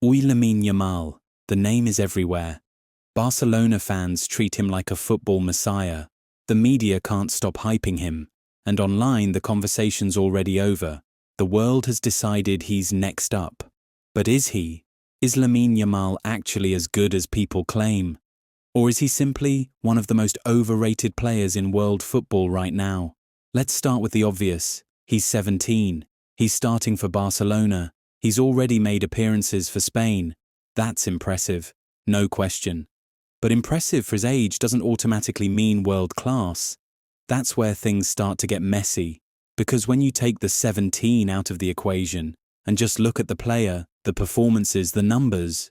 Lamine Yamal, the name is everywhere. Barcelona fans treat him like a football messiah. The media can't stop hyping him. And online the conversation's already over. The world has decided he's next up. But is he? Is Lamine Yamal actually as good as people claim? Or is he simply one of the most overrated players in world football right now? Let's start with the obvious. He's 17. He's starting for Barcelona. He's already made appearances for Spain. That's impressive, no question. But impressive for his age doesn't automatically mean world class. That's where things start to get messy. Because when you take the 17 out of the equation and just look at the player, the performances, the numbers,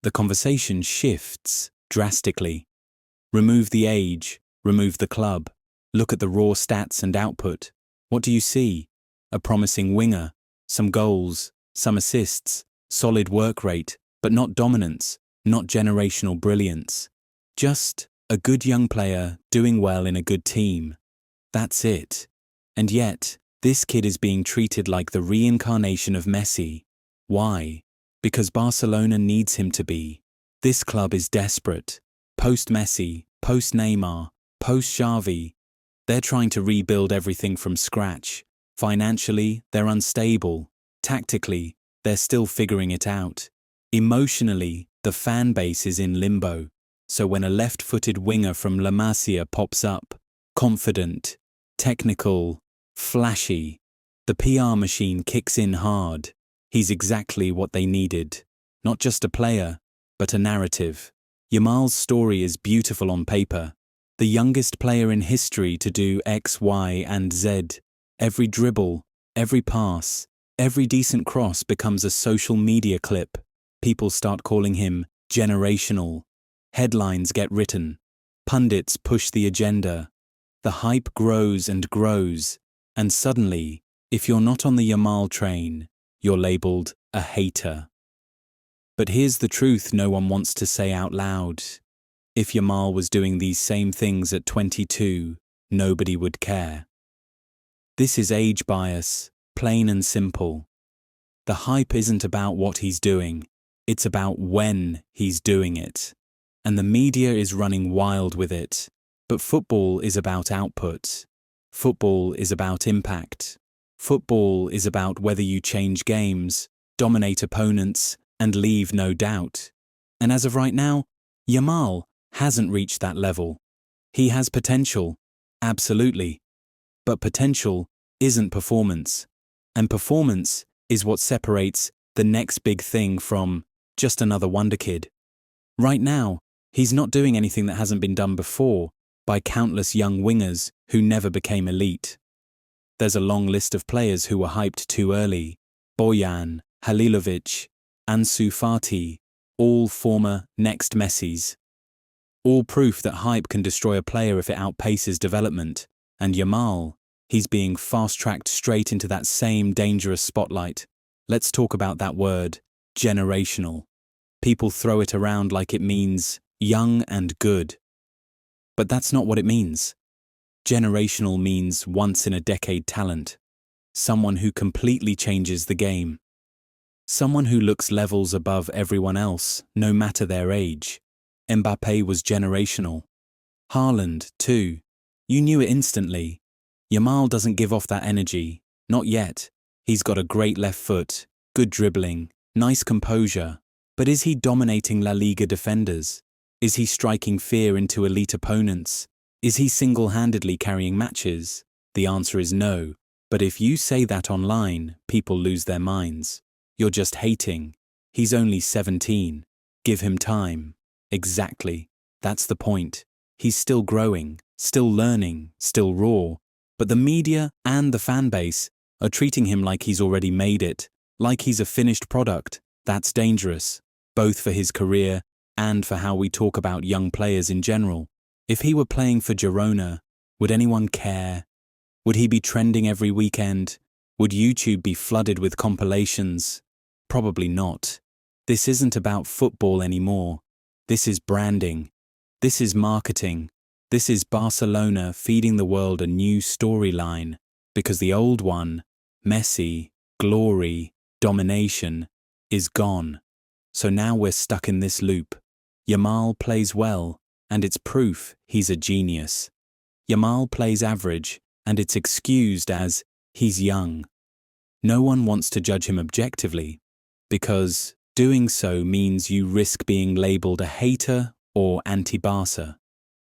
the conversation shifts drastically. Remove the age, remove the club, look at the raw stats and output. What do you see? A promising winger, some goals, some assists, solid work rate, but not dominance, not generational brilliance. Just a good young player doing well in a good team. That's it. And yet, this kid is being treated like the reincarnation of Messi. Why? Because Barcelona needs him to be. This club is desperate. Post-Messi, post-Neymar, post-Xavi. They're trying to rebuild everything from scratch. Financially, they're unstable. Tactically, they're still figuring it out. Emotionally, the fan base is in limbo. So when a left-footed winger from Masia pops up, confident, technical, flashy, the PR machine kicks in hard. He's exactly what they needed. Not just a player, but a narrative. Yamal's story is beautiful on paper. The youngest player in history to do X, Y, and Z. Every dribble, every pass, every decent cross becomes a social media clip. People start calling him generational. Headlines get written. Pundits push the agenda. The hype grows and grows. And suddenly, if you're not on the Yamal train, you're labeled a hater. But here's the truth no one wants to say out loud. If Yamal was doing these same things at 22, nobody would care. This is age bias, plain and simple. The hype isn't about what he's doing, it's about when he's doing it. And the media is running wild with it. But football is about output. Football is about impact. Football is about whether you change games, dominate opponents, and leave no doubt. And as of right now, Yamal hasn't reached that level. He has potential, absolutely. But potential isn't performance. And performance is what separates the next big thing from just another wonder kid. Right now, he's not doing anything that hasn't been done before by countless young wingers who never became elite. There's a long list of players who were hyped too early. Bojan, Halilovic, Ansu Fati, all former next Messis. All proof that hype can destroy a player if it outpaces development. And Yamal, he's being fast-tracked straight into that same dangerous spotlight. Let's talk about that word, generational. People throw it around like it means young and good. But that's not what it means. Generational means once-in-a-decade talent. Someone who completely changes the game. Someone who looks levels above everyone else, no matter their age. Mbappé was generational. Haaland, too. You knew it instantly. Yamal doesn't give off that energy. Not yet. He's got a great left foot, good dribbling, nice composure. But is he dominating La Liga defenders? Is he striking fear into elite opponents? Is he single-handedly carrying matches? The answer is no. But if you say that online, people lose their minds. You're just hating. He's only 17. Give him time. Exactly. That's the point. He's still growing, still learning, still raw. But the media and the fan base are treating him like he's already made it, like he's a finished product. That's dangerous, both for his career and for how we talk about young players in general. If he were playing for Girona, would anyone care? Would he be trending every weekend? Would YouTube be flooded with compilations? Probably not. This isn't about football anymore. This is branding. This is marketing. This is Barcelona feeding the world a new storyline. Because the old one, Messi, glory, domination, is gone. So now we're stuck in this loop. Yamal plays well, and it's proof he's a genius. Yamal plays average, and it's excused as he's young. No one wants to judge him objectively, because doing so means you risk being labeled a hater or anti-Barca.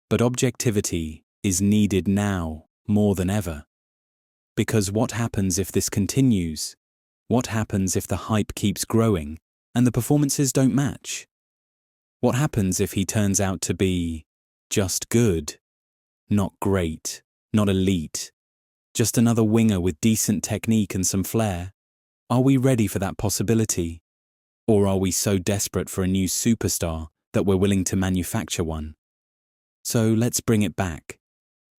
But objectivity is needed now more than ever. Because what happens if this continues? What happens if the hype keeps growing and the performances don't match? What happens if he turns out to be just good? Not great, not elite, just another winger with decent technique and some flair? Are we ready for that possibility? Or are we so desperate for a new superstar that we're willing to manufacture one? So let's bring it back.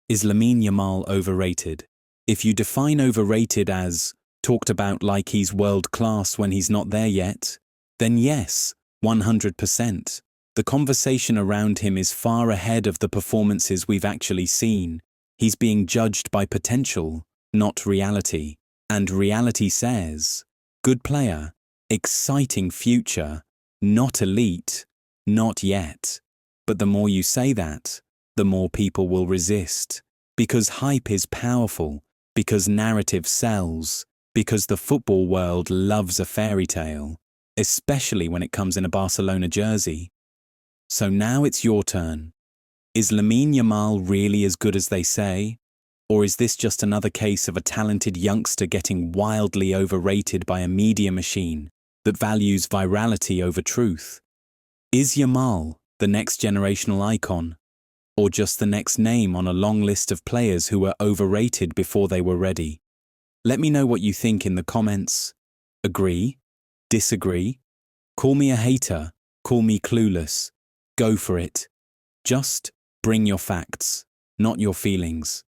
Is Lamine Yamal overrated? If you define overrated as talked about like he's world-class when he's not there yet, then yes, 100%. The conversation around him is far ahead of the performances we've actually seen. He's being judged by potential, not reality. And reality says, good player, exciting future, not elite, not yet. But the more you say that, the more people will resist. Because hype is powerful, because narrative sells, because the football world loves a fairy tale, especially when it comes in a Barcelona jersey. So now it's your turn. Is Lamine Yamal really as good as they say? Or is this just another case of a talented youngster getting wildly overrated by a media machine that values virality over truth? Is Yamal the next generational icon? Or just the next name on a long list of players who were overrated before they were ready? Let me know what you think in the comments. Agree? Disagree? Call me a hater, call me clueless. Go for it. Just bring your facts, not your feelings.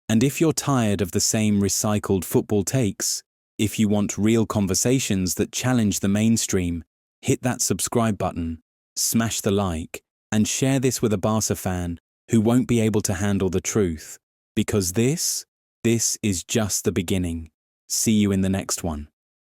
And if you're tired of the same recycled football takes, if you want real conversations that challenge the mainstream, hit that subscribe button, smash the like, and share this with a Barca fan who won't be able to handle the truth. Because this is just the beginning. See you in the next one.